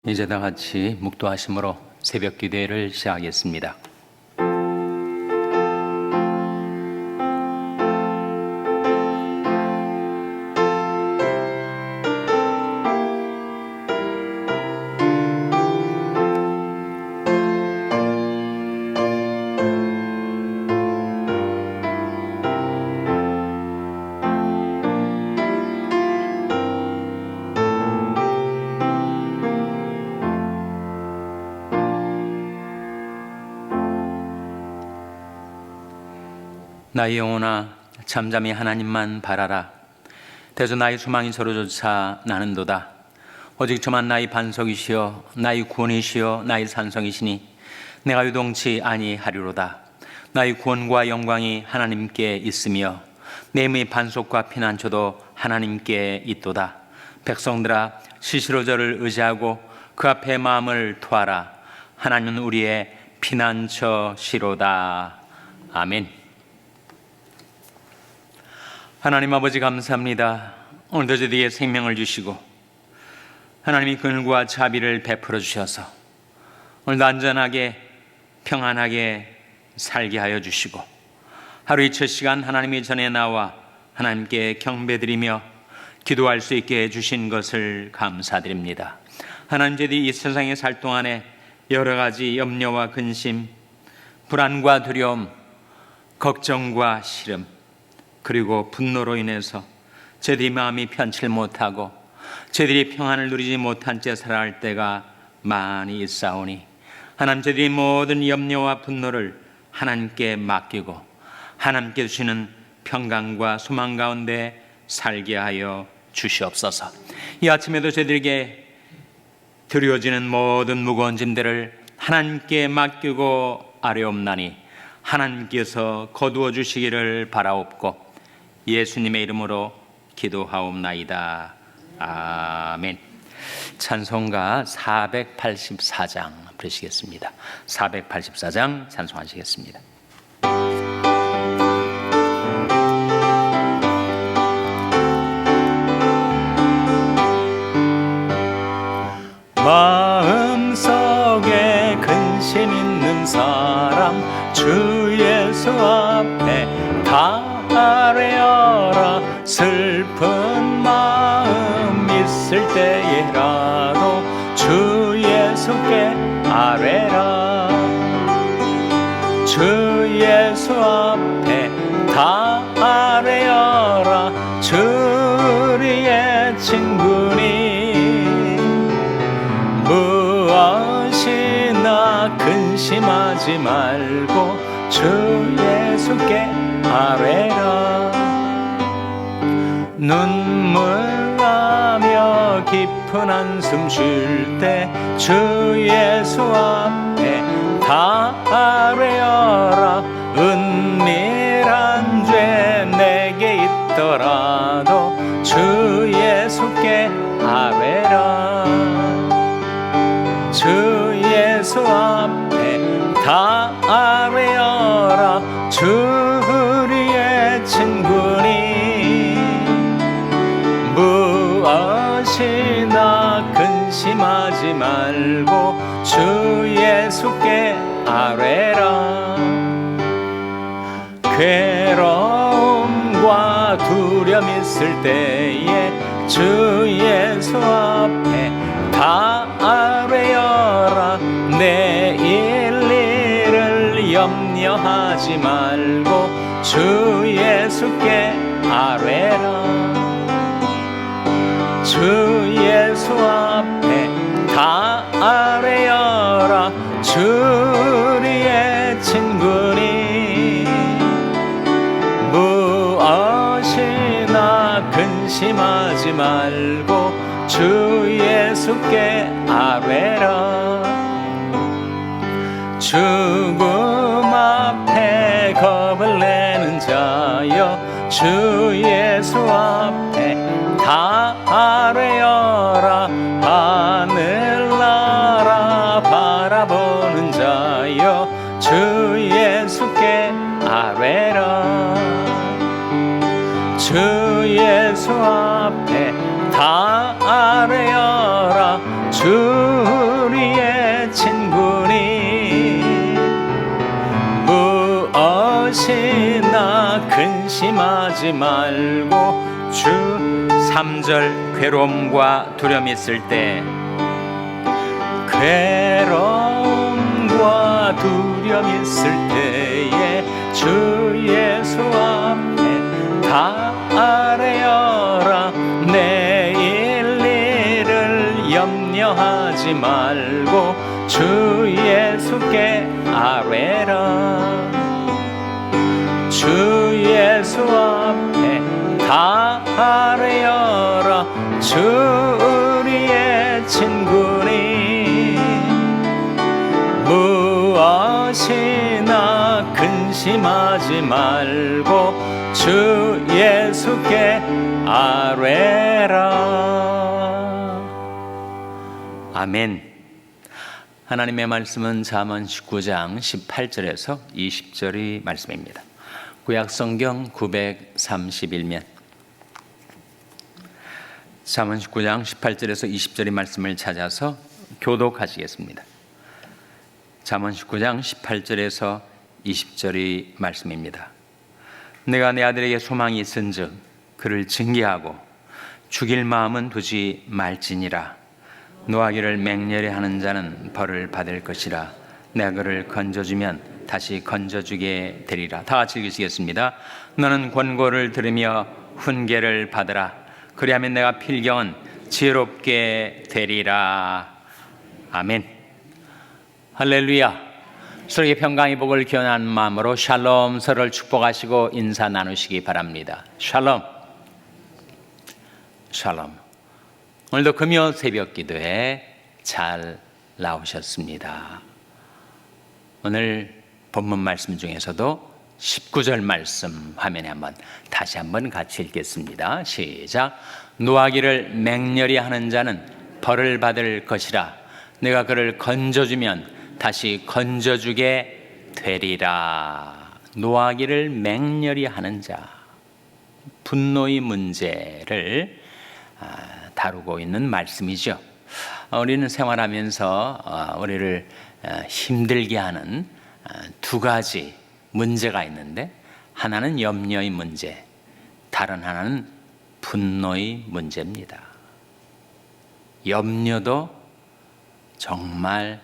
이제 다 같이 묵도하심으로 새벽 기도회를 시작하겠습니다. 나의 영혼아 잠잠히 하나님만 바라라. 대저 나의 소망이 저로조차 나는도다. 오직 저만 나의 반석이시여 나의 구원이시여 나의 산성이시니 내가 유동치 아니하리로다. 나의 구원과 영광이 하나님께 있으며 내 힘의 반석과 피난처도 하나님께 있도다. 백성들아 시시로 저를 의지하고 그 앞에 마음을 토하라. 하나님은 우리의 피난처시로다. 아멘. 하나님 아버지 감사합니다. 오늘도 저희에게 생명을 주시고 하나님이 긍휼과 자비를 베풀어 주셔서 오늘도 안전하게 평안하게 살게 하여 주시고 하루의 첫 시간 하나님의 전에 나와 하나님께 경배드리며 기도할 수 있게 해주신 것을 감사드립니다. 하나님, 저희들이 이 세상에 살 동안에 여러 가지 염려와 근심, 불안과 두려움, 걱정과 시름, 그리고 분노로 인해서 저희들이 마음이 편치 못하고 저희들이 평안을 누리지 못한 채 살아갈 때가 많이 있사오니 하나님, 저희들이 모든 염려와 분노를 하나님께 맡기고 하나님께 주시는 평강과 소망 가운데 살게 하여 주시옵소서. 이 아침에도 저희들에게 드려지는 모든 무거운 짐들을 하나님께 맡기고 아뢰옵나니 하나님께서 거두어 주시기를 바라옵고 예수님의 이름으로 기도하옵나이다. 아멘. 찬송가 484장 부르시겠습니다. 484장 찬송하시겠습니다. 마음속에 근심 있는 사람 주 예수 앞에 다 아뢰어라. 슬픈 마음 있을 때에라도 주 예수께 아뢰라. 주 예수 앞에 다 아뢰어라. 주 우리의 친구니 무엇이나 근심하지 말고 주 예수께 아뢰라. 눈물 나며 깊은 한숨 쉴 때 주 예수 앞에 다 아뢰어라. 은밀한 죄 내게 있더라도 주 예수께 아뢰라. 주 예수 앞에 다 아뢰어라. 주 우리의 친구니 무엇이나 근심하지 말고 주 예수께 아뢰라. 괴로움과 두려움 있을 때에 주 예수 앞에 다 아뢰어라. 내일 일을 염려하지 말고 주 예수께 아뢰라. 주 예수 앞에 다 아뢰어라. 주 우리의 친구니 무엇이나 근심하지 말고 주 예수께 아뢰라. 죽음 앞에 겁을 내는 자여 주 예수 앞에 다 아뢰어라. 하늘나라 바라보는 자여 주 예수께 아뢰라. 주 예수 앞에 다 아뢰어라. 주 무엇이나 근심하지 말고 주 3절 괴로움과 두려움이 있을 때 괴로움과 두려움이 있을 때에 주 예수 앞에 다 아뢰어라. 내일 일을 염려하지 말고 주 예수께 아뢰라. 주 예수 앞에 다 아뢰어라. 주 우리의 친구니 무엇이나 근심하지 말고 주 예수께 아뢰라. 아멘. 하나님의 말씀은 잠언 19장 18절에서 20절의 말씀입니다. 구약성경 931면 잠언 19장 18절에서 20절의 말씀을 찾아서 교독하시겠습니다. 잠언 19장 18절에서 20절의 말씀입니다. 내가 내 아들에게 소망이 있은즉 그를 징계하고 죽일 마음은 두지 말지니라. 노하기를 맹렬히 하는 자는 벌을 받을 것이라. 내가 그를 건져주면 다시 건져주게 되리라. 다 같이 읽으시겠습니다. 너는 권고를 들으며 훈계를 받으라. 그리하면 내가 필경은 지혜롭게 되리라. 아멘. 할렐루야. 서로에게 평강의 복을 기원하는 마음으로 샬롬, 서로를 축복하시고 인사 나누시기 바랍니다. 샬롬. 샬롬. 오늘도 금요 새벽 기도에 잘 나오셨습니다. 오늘 본문 말씀 중에서도 19절 말씀 화면에 다시 한번 같이 읽겠습니다. 시작. 노하기를 맹렬히 하는 자는 벌을 받을 것이라. 내가 그를 건져주면 다시 건져주게 되리라. 노하기를 맹렬히 하는 자, 분노의 문제를 다루고 있는 말씀이죠. 우리는 생활하면서 우리를 힘들게 하는 두 가지 문제가 있는데, 하나는 염려의 문제, 다른 하나는 분노의 문제입니다. 염려도 정말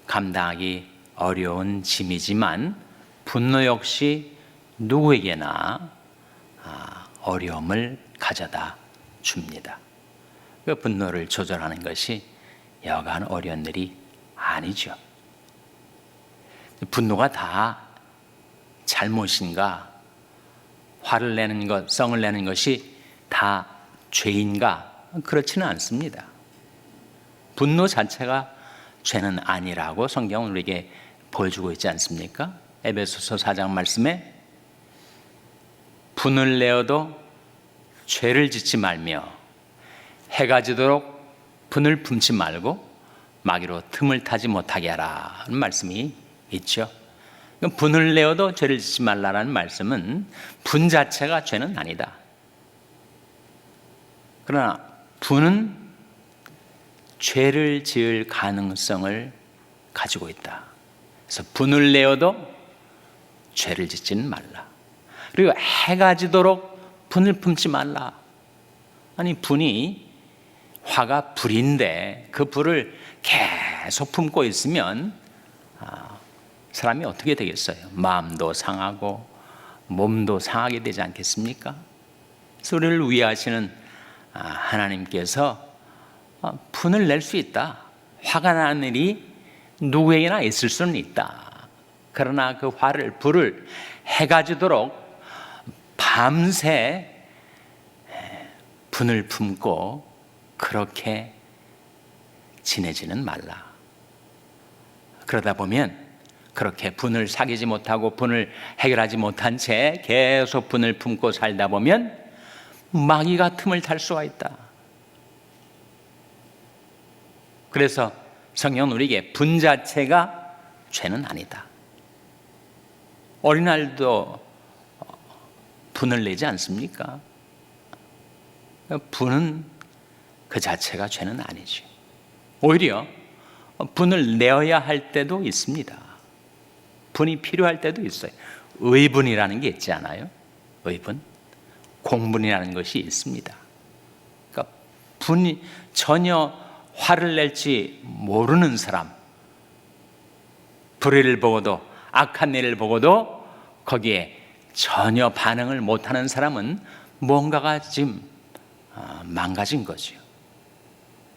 감당하기 어려운 짐이지만 분노 역시 누구에게나 어려움을 가져다 줍니다. 그 분노를 조절하는 것이 여간 어려운 일이 아니죠. 분노가 다 잘못인가? 화를 내는 것, 성을 내는 것이 다 죄인가? 그렇지는 않습니다. 분노 자체가 죄는 아니라고 성경은 우리에게 보여주고 있지 않습니까? 에베소서 4장 말씀에 분을 내어도 죄를 짓지 말며 해가 지도록 분을 품지 말고 마귀로 틈을 타지 못하게 하라 는 말씀이 있죠. 분을 내어도 죄를 짓지 말라는 말씀은 분 자체가 죄는 아니다. 그러나 분은 죄를 지을 가능성을 가지고 있다. 그래서 분을 내어도 죄를 짓지는 말라. 그리고 해가 지도록 분을 품지 말라. 아니, 분이 화가 불인데 그 불을 계속 품고 있으면 사람이 어떻게 되겠어요? 마음도 상하고 몸도 상하게 되지 않겠습니까? 그래서 우리를 위하시는 하나님께서 분을 낼 수 있다. 화가 나는 일이 누구에게나 있을 수는 있다. 그러나 그 화를, 불을 해가 지도록 밤새 분을 품고 그렇게 지내지는 말라. 그러다 보면 그렇게 분을 사귀지 못하고 분을 해결하지 못한 채 계속 분을 품고 살다 보면 마귀가 틈을 탈 수가 있다. 그래서 성경은 우리에게 분 자체가 죄는 아니다. 어린아이도 분을 내지 않습니까? 분은 그 자체가 죄는 아니지. 오히려 분을 내어야 할 때도 있습니다. 분이 필요할 때도 있어요. 의분이라는 게 있지 않아요? 의분, 공분이라는 것이 있습니다. 그러니까 분이 전혀 화를 낼지 모르는 사람, 불의를 보고도, 악한 일을 보고도 거기에 전혀 반응을 못하는 사람은 뭔가가 지금 망가진 거죠.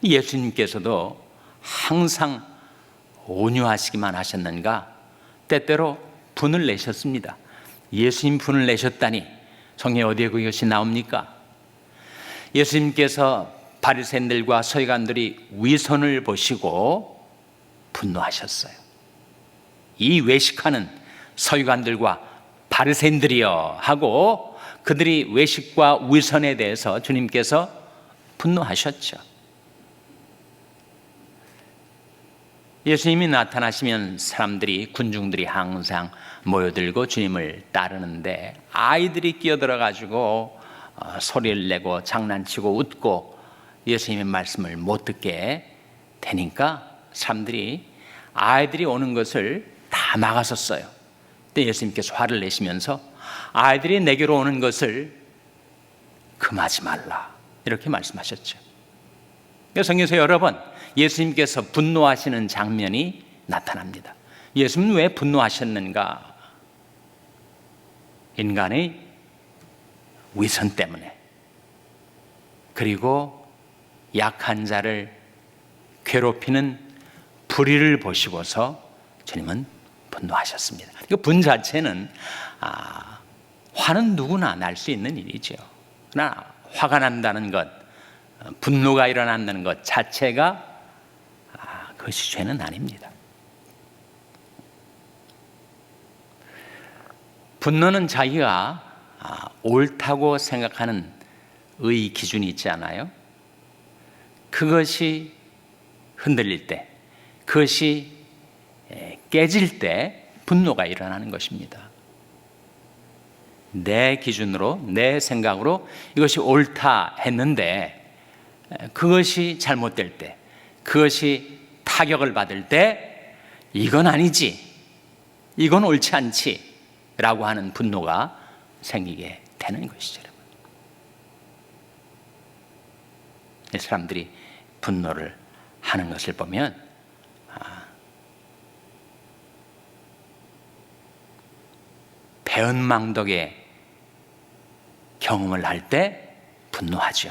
예수님께서도 항상 온유하시기만 하셨는가? 때때로 분을 내셨습니다. 예수님 분을 내셨다니 성경에 어디에 그것이 나옵니까? 예수님께서 바리새인들과 서기관들이 위선을 보시고 분노하셨어요. 이 외식하는 서기관들과 바리새인들이여 하고 그들이 외식과 위선에 대해서 주님께서 분노하셨죠. 예수님이 나타나시면 사람들이, 군중들이 항상 모여들고 주님을 따르는데 아이들이 끼어들어 가지고 소리를 내고 장난치고 웃고 예수님의 말씀을 못 듣게 되니까 사람들이 아이들이 오는 것을 다 막았었어요. 그때 예수님께서 화를 내시면서 아이들이 내게로 오는 것을 금하지 말라 이렇게 말씀하셨죠. 성경에서 여러 번 예수님께서 분노하시는 장면이 나타납니다. 예수님은 왜 분노하셨는가? 인간의 위선 때문에, 그리고 약한 자를 괴롭히는 불의를 보시고서 주님은 분노하셨습니다. 그 분 자체는 화는 누구나 날 수 있는 일이죠. 그러나 화가 난다는 것, 분노가 일어난다는 것 자체가 그것이 죄는 아닙니다. 분노는 자기가 옳다고 생각하는 의 기준이 있지 않아요? 그것이 흔들릴 때, 그것이 깨질 때 분노가 일어나는 것입니다. 내 기준으로, 내 생각으로 이것이 옳다 했는데 그것이 잘못될 때, 그것이 타격을 받을 때 이건 아니지, 이건 옳지 않지 라고 하는 분노가 생기게 되는 것이죠. 사람들이 분노를 하는 것을 보면 배은망덕의 경험을 할 때 분노하죠.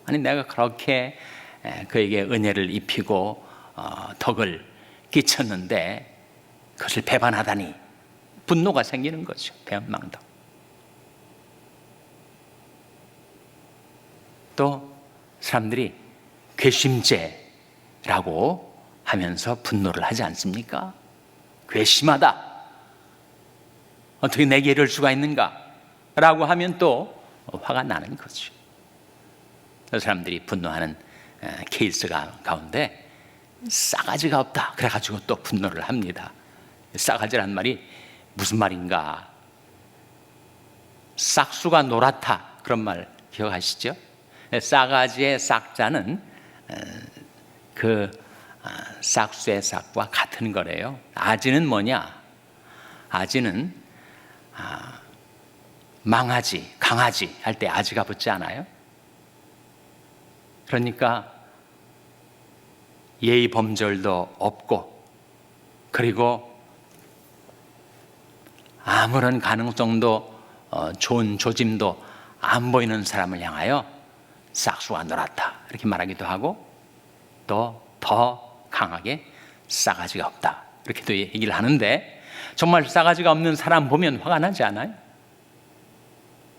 아니 내가 그렇게 그에게 은혜를 입히고 덕을 끼쳤는데 그것을 배반하다니 분노가 생기는 거죠. 배은망덕. 또 사람들이 괘씸죄라고 하면서 분노를 하지 않습니까? 괘씸하다, 어떻게 내게 이럴 수가 있는가 라고 하면 또 화가 나는 거죠. 사람들이 분노하는 케이스가 가운데 싸가지가 없다 그래가지고 또 분노를 합니다. 싸가지란 말이 무슨 말인가? 싹수가 노랗다 그런 말 기억하시죠? 싸가지의 싹자는 그 싹수의 싹과 같은 거래요. 아지는 뭐냐? 아지는 망아지, 강아지 할 때 아지가 붙지 않아요? 그러니까 예의 범절도 없고, 그리고 아무런 가능성도 좋은 조짐도 안 보이는 사람을 향하여 싹수가 놀았다 이렇게 말하기도 하고, 또 더 강하게 싸가지가 없다 이렇게도 얘기를 하는데, 정말 싸가지가 없는 사람 보면 화가 나지 않아요?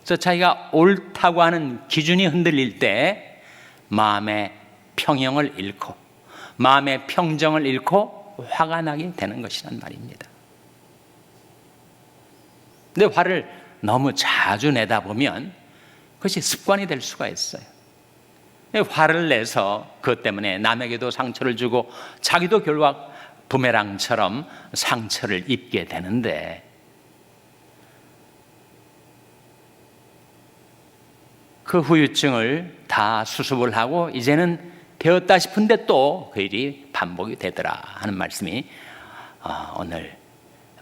그래서 자기가 옳다고 하는 기준이 흔들릴 때 마음의 평형을 잃고, 마음의 평정을 잃고 화가 나게 되는 것이란 말입니다. 근데 화를 너무 자주 내다 보면 그것이 습관이 될 수가 있어요. 화를 내서 그것 때문에 남에게도 상처를 주고 자기도 결국 부메랑처럼 상처를 입게 되는데, 그 후유증을 다 수습을 하고 이제는 되었다 싶은데 또 그 일이 반복이 되더라 하는 말씀이 오늘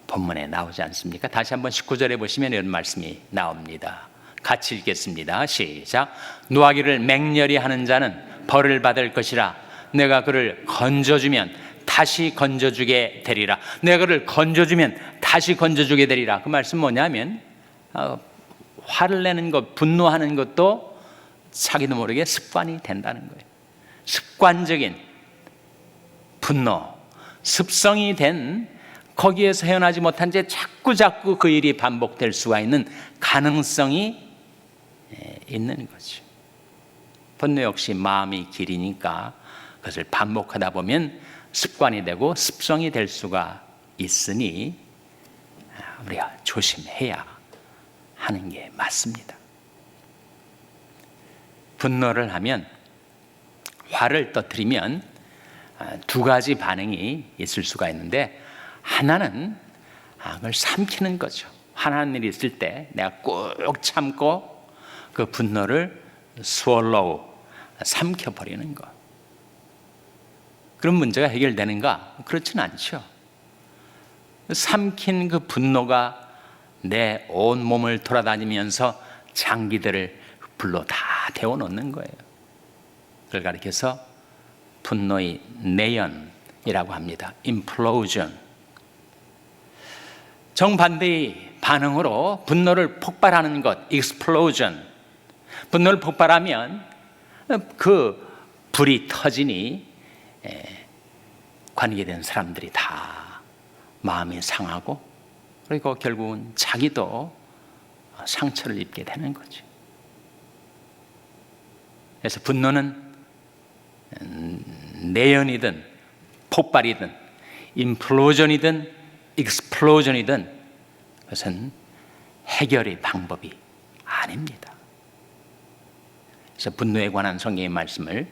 본문에 나오지 않습니까? 다시 한번 19절에 보시면 이런 말씀이 나옵니다. 같이 읽겠습니다. 시작. 노하기를 맹렬히 하는 자는 벌을 받을 것이라. 내가 그를 건져주면 다시 건져주게 되리라. 내가 그를 건져주면 다시 건져주게 되리라. 그 말씀 뭐냐면 화를 내는 것, 분노하는 것도 자기도 모르게 습관이 된다는 거예요. 습관적인 분노, 습성이 된 거기에서 헤어나지 못한 채 자꾸 그 일이 반복될 수가 있는 가능성이 있는 거죠. 분노 역시 마음이 길이니까 그것을 반복하다 보면 습관이 되고 습성이 될 수가 있으니 우리가 조심해야 하는 게 맞습니다. 분노를 하면, 화를 터뜨리면 두 가지 반응이 있을 수가 있는데, 하나는 그걸 삼키는 거죠. 화나는 일이 있을 때 내가 꾹 참고 그 분노를 swallow, 삼켜버리는 것. 그런 문제가 해결되는가? 그렇진 않죠. 삼킨 그 분노가 내 온 몸을 돌아다니면서 장기들을 불로 다 데워놓는 거예요. 그걸 가리켜서 분노의 내연이라고 합니다. implosion. 정반대의 반응으로 분노를 폭발하는 것, explosion. 분노를 폭발하면 그 불이 터지니 관계된 사람들이 다 마음이 상하고, 그리고 결국은 자기도 상처를 입게 되는 거죠. 그래서 분노는 내연이든 폭발이든 임플로전이든 익스플로전이든 그것은 해결의 방법이 아닙니다. 그래서 분노에 관한 성경의 말씀을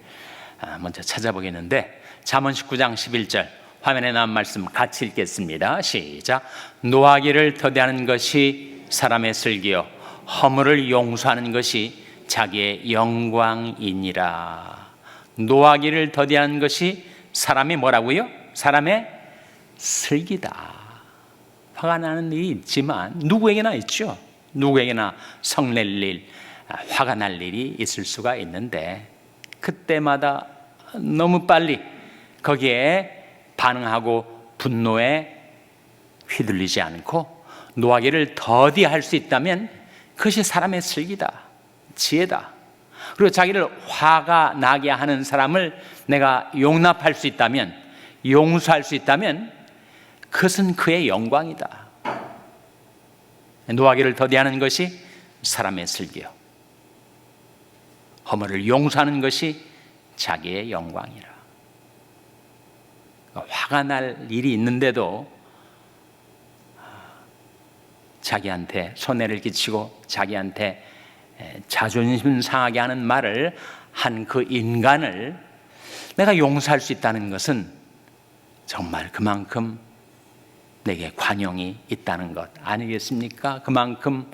먼저 찾아보겠는데, 잠언 19장 11절 화면에 나온 말씀 같이 읽겠습니다. 시작. 노하기를 더디하는 것이 사람의 슬기요 허물을 용서하는 것이 자기의 영광이니라. 노하기를 더디하는 것이 사람의 뭐라고요? 사람의 슬기다. 화가 나는 일이 있지만 누구에게나 있죠. 누구에게나 성낼 일, 화가 날 일이 있을 수가 있는데, 그때마다 너무 빨리 거기에 반응하고 분노에 휘둘리지 않고 노하기를 더디할 수 있다면 그것이 사람의 슬기다, 지혜다. 그리고 자기를 화가 나게 하는 사람을 내가 용납할 수 있다면, 용서할 수 있다면 그것은 그의 영광이다. 노하기를 더디하는 것이 사람의 슬기요 허물을 용서하는 것이 자기의 영광이라. 화가 날 일이 있는데도 자기한테 손해를 끼치고 자기한테 자존심 상하게 하는 말을 한 그 인간을 내가 용서할 수 있다는 것은 정말 그만큼 내게 관용이 있다는 것 아니겠습니까? 그만큼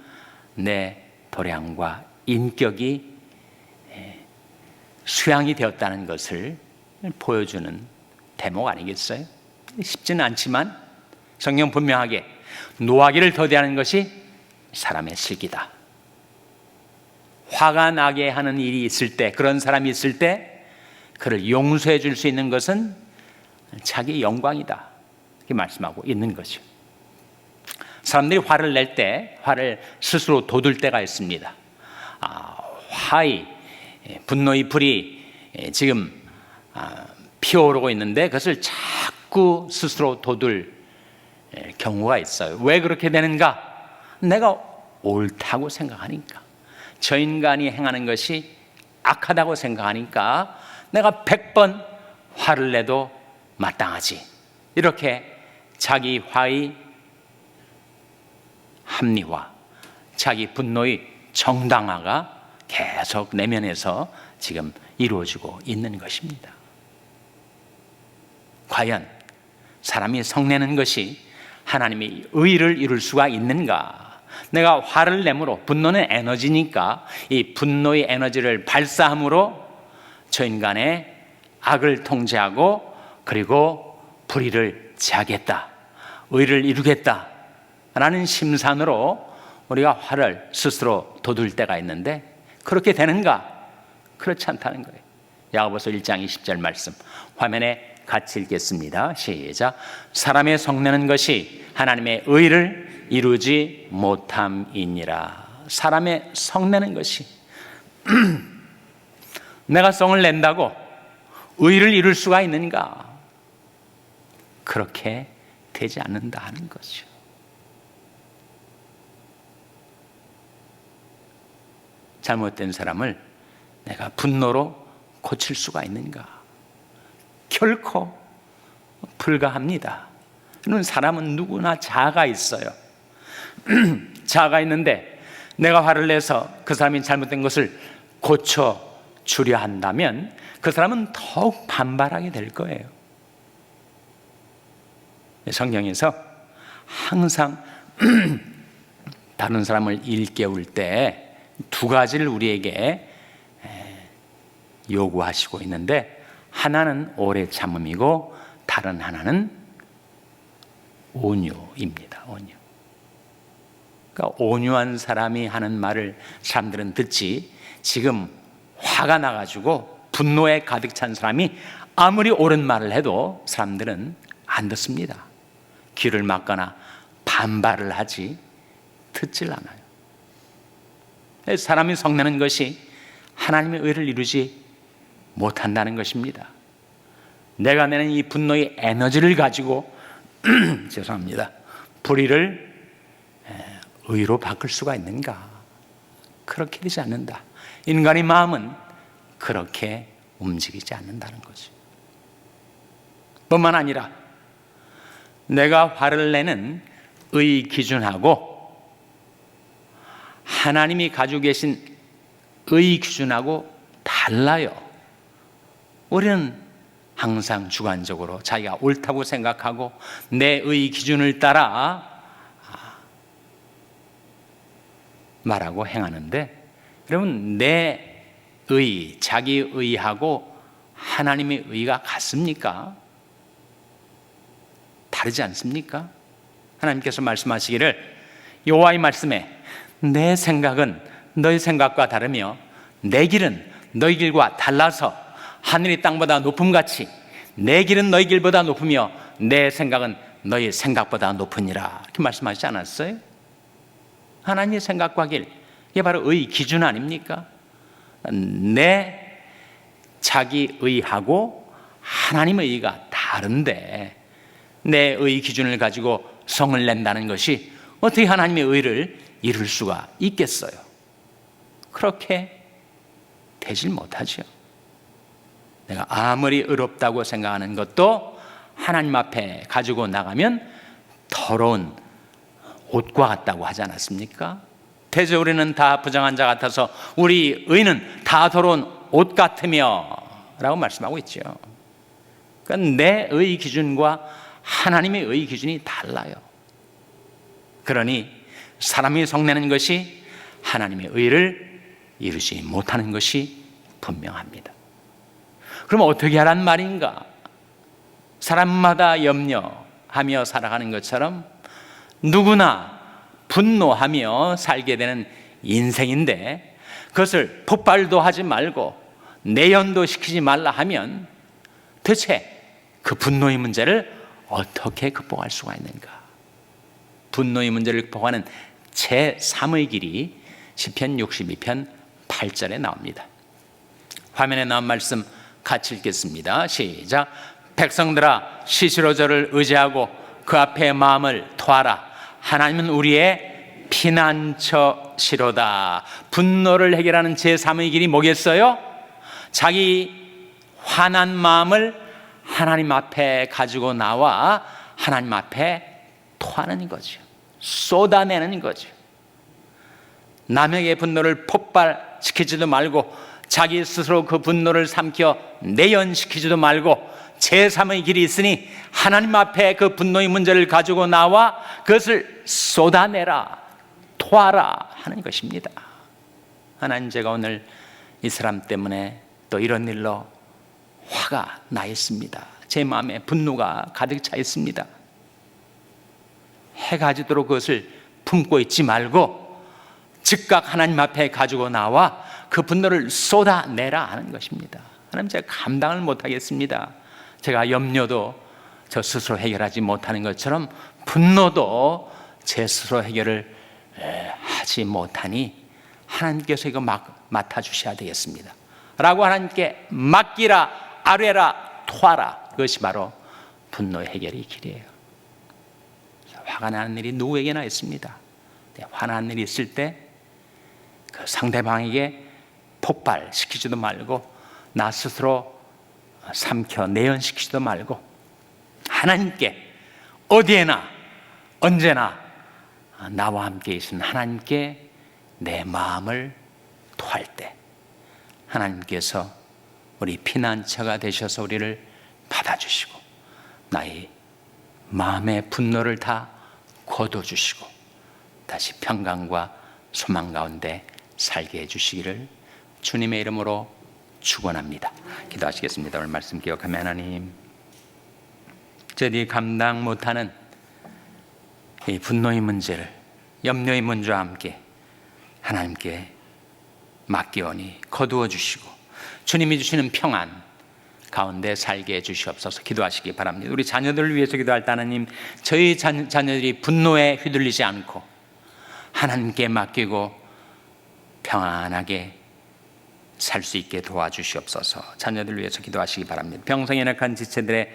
내 도량과 인격이 수양이 되었다는 것을 보여주는 대목 아니겠어요? 쉽지는 않지만 성경 분명하게 노하기를 더디하는 것이 사람의 슬기다. 화가 나게 하는 일이 있을 때, 그런 사람이 있을 때 그를 용서해 줄 수 있는 것은 자기 영광이다, 이렇게 말씀하고 있는 거죠. 사람들이 화를 낼 때 화를 스스로 돋을 때가 있습니다. 분노의 불이 지금 피어오르고 있는데 그것을 자꾸 스스로 돋을 경우가 있어요. 왜 그렇게 되는가? 내가 옳다고 생각하니까, 저 인간이 행하는 것이 악하다고 생각하니까 내가 100번 화를 내도 마땅하지, 이렇게 자기 화의 합리화, 자기 분노의 정당화가 계속 내면에서 지금 이루어지고 있는 것입니다. 과연 사람이 성내는 것이 하나님의 의를 이룰 수가 있는가? 내가 화를 내므로, 분노는 에너지니까 이 분노의 에너지를 발사함으로 저 인간의 악을 통제하고 그리고 불의를 제하겠다, 의를 이루겠다, 라는 심산으로 우리가 화를 스스로 돋울 때가 있는데 그렇게 되는가? 그렇지 않다는 거예요. 야고보서 1장 20절 말씀 화면에 같이 읽겠습니다. 시작. 사람의 성내는 것이 하나님의 의를 이루지 못함이니라. 사람의 성내는 것이 내가 성을 낸다고 의를 이룰 수가 있는가? 그렇게 되지 않는다 하는 거죠. 잘못된 사람을 내가 분노로 고칠 수가 있는가? 결코 불가합니다. 사람은 누구나 자아가 있어요. 자아가 있는데 내가 화를 내서 그 사람이 잘못된 것을 고쳐주려 한다면 그 사람은 더욱 반발하게 될 거예요. 성경에서 항상 다른 사람을 일깨울 때 두 가지를 우리에게 요구하시고 있는데 하나는 오래 참음이고 다른 하나는 온유입니다. 온유. 그러니까 온유한 사람이 하는 말을 사람들은 듣지, 지금 화가 나가지고 분노에 가득 찬 사람이 아무리 옳은 말을 해도 사람들은 안 듣습니다. 귀를 막거나 반발을 하지 듣질 않아요. 사람이 성내는 것이 하나님의 의를 이루지 못한다는 것입니다. 내가 내는 이 분노의 에너지를 가지고 죄송합니다. 불의를 의로 바꿀 수가 있는가? 그렇게 되지 않는다. 인간의 마음은 그렇게 움직이지 않는다는 거죠. 뿐만 아니라 내가 화를 내는 의 기준하고 하나님이 가지고 계신 의 기준하고 달라요. 우리는 항상 주관적으로 자기가 옳다고 생각하고 내 의 기준을 따라 말하고 행하는데, 여러분, 내 의, 자기 의하고 하나님의 의가 같습니까? 다르지 않습니까? 하나님께서 말씀하시기를 여호와의 말씀에 내 생각은 너희 생각과 다르며 내 길은 너희 길과 달라서 하늘이 땅보다 높음같이 내 길은 너희 길보다 높으며 내 생각은 너희 생각보다 높으니라. 이렇게 말씀하시지 않았어요? 하나님의 생각과 길, 이게 바로 의 기준 아닙니까? 내 자기 의하고 하나님의 의가 다른데 내 의 기준을 가지고 성을 낸다는 것이 어떻게 하나님의 의를 이룰 수가 있겠어요? 그렇게 되질 못하죠. 내가 아무리 의롭다고 생각하는 것도 하나님 앞에 가지고 나가면 더러운 옷과 같다고 하지 않았습니까? 대저 우리는 다 부정한 자 같아서 우리 의는 다 더러운 옷 같으며 라고 말씀하고 있죠. 그러니까 내 의 기준과 하나님의 의 기준이 달라요. 그러니 사람이 성내는 것이 하나님의 의를 이루지 못하는 것이 분명합니다. 그럼 어떻게 하란 말인가? 사람마다 염려하며 살아가는 것처럼 누구나 분노하며 살게 되는 인생인데 그것을 폭발도 하지 말고 내연도 시키지 말라 하면 대체 그 분노의 문제를 어떻게 극복할 수가 있는가? 분노의 문제를 극복하는 제3의 길이 시편 62편 8절에 나옵니다. 화면에 나온 말씀 같이 읽겠습니다. 시작. 백성들아 시시로 저를 의지하고 그 앞에 마음을 토하라. 하나님은 우리의 피난처시로다. 분노를 해결하는 제3의 길이 뭐겠어요? 자기 화난 마음을 하나님 앞에 가지고 나와 하나님 앞에 토하는 거죠. 쏟아내는 거죠. 남에게 분노를 폭발시키지도 말고 자기 스스로 그 분노를 삼켜 내연시키지도 말고 제3의 길이 있으니 하나님 앞에 그 분노의 문제를 가지고 나와 그것을 쏟아내라, 토하라 하는 것입니다. 하나님, 제가 오늘 이 사람 때문에 또 이런 일로 화가 나 있습니다. 제 마음에 분노가 가득 차 있습니다. 해가지도록 그것을 품고 있지 말고 즉각 하나님 앞에 가지고 나와 그 분노를 쏟아내라 하는 것입니다. 하나님, 제가 감당을 못하겠습니다. 제가 염려도 저 스스로 해결하지 못하는 것처럼 분노도 제 스스로 해결을 하지 못하니 하나님께서 이거 맡아주셔야 되겠습니다 라고 하나님께 맡기라, 아뢰라, 토하라. 그것이 바로 분노의 해결의 길이에요. 화가 나는 일이 누구에게나 있습니다. 화나는 일이 있을 때 그 상대방에게 폭발시키지도 말고 나 스스로 삼켜 내연시키지도 말고 하나님께 어디에나 언제나 나와 함께 계신 하나님께 내 마음을 토할 때 하나님께서 우리 피난처가 되셔서 우리를 받아주시고 나의 마음의 분노를 다 거둬주시고 다시 평강과 소망 가운데 살게 해주시기를 주님의 이름으로 축원합니다. 기도하시겠습니다. 오늘 말씀 기억하며 하나님, 저희들이 감당 못하는 이 분노의 문제를 염려의 문제와 함께 하나님께 맡기오니 거두어 주시고 주님이 주시는 평안 가운데 살게 해주시옵소서. 기도하시기 바랍니다. 우리 자녀들을 위해서 기도할 때 하나님, 저희 자녀들이 분노에 휘둘리지 않고 하나님께 맡기고 평안하게 살 수 있게 도와주시옵소서. 자녀들을 위해서 기도하시기 바랍니다. 병성에 연약한 지체들의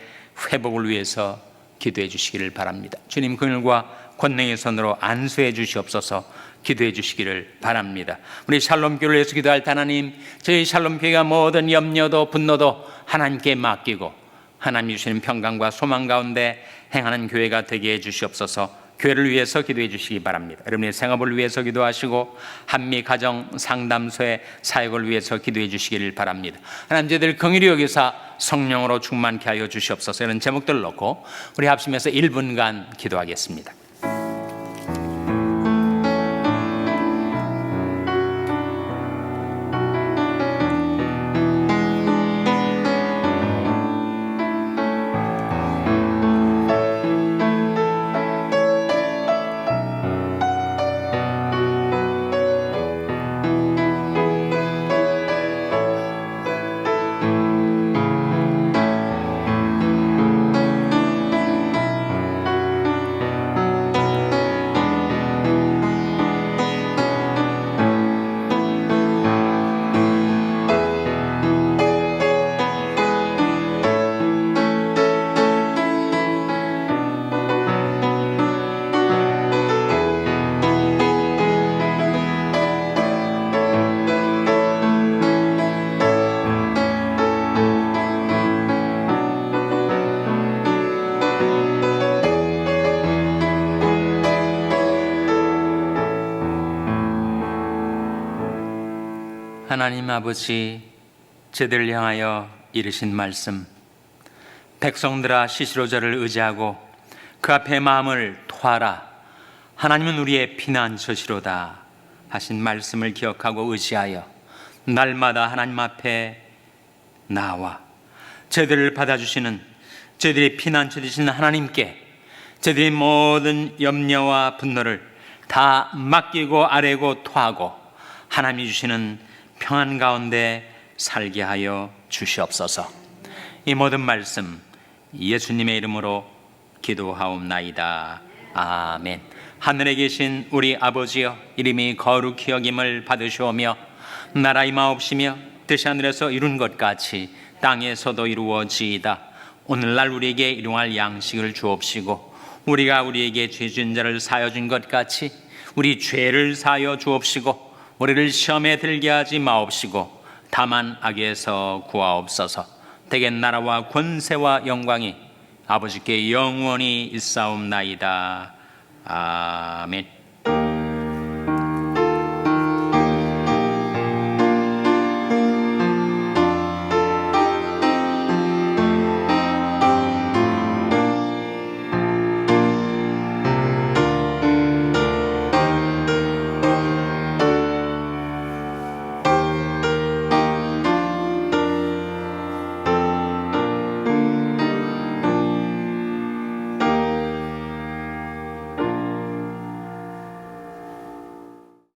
회복을 위해서 기도해 주시기를 바랍니다. 주님, 그늘과 권능의 손으로 안수해 주시옵소서. 기도해 주시기를 바랍니다. 우리 샬롬교회를 위해서 기도할 때 하나님, 저희 샬롬교회가 모든 염려도 분노도 하나님께 맡기고 하나님 주시는 평강과 소망 가운데 행하는 교회가 되게 해 주시옵소서. 교회를 위해서 기도해 주시기 바랍니다. 여러분의 생업을 위해서 기도하시고 한미 가정 상담소의 사역을 위해서 기도해 주시기를 바랍니다. 하나님, 저희들 긍휼히 여기사 성령으로 충만케 하여 주시옵소서. 이런 제목들을 놓고 우리 합심해서 1분간 기도하겠습니다. 하나님 아버지, 저들을 향하여 이르신 말씀, 백성들아 시시로 저를 의지하고 그 앞에 마음을 토하라. 하나님은 우리의 피난처시로다 하신 말씀을 기억하고 의지하여 날마다 하나님 앞에 나와 저들을 받아주시는, 저들의 피난처 되시는 하나님께 저들의 모든 염려와 분노를 다 맡기고 아뢰고 토하고 하나님이 주시는 평안 가운데 살게 하여 주시옵소서. 이 모든 말씀 예수님의 이름으로 기도하옵나이다. 아멘. 하늘에 계신 우리 아버지여, 이름이 거룩히 여김을 받으시오며 나라 임하옵시며 뜻이 하늘에서 이룬 것 같이 땅에서도 이루어지이다. 오늘날 우리에게 일용할 양식을 주옵시고 우리가 우리에게 죄 지은 자를 사하여 준 것 같이 우리 죄를 사하여 주옵시고 우리를 시험에 들게 하지 마옵시고 다만 악에서 구하옵소서. 대개 나라와 권세와 영광이 아버지께 영원히 있사옵나이다. 아멘.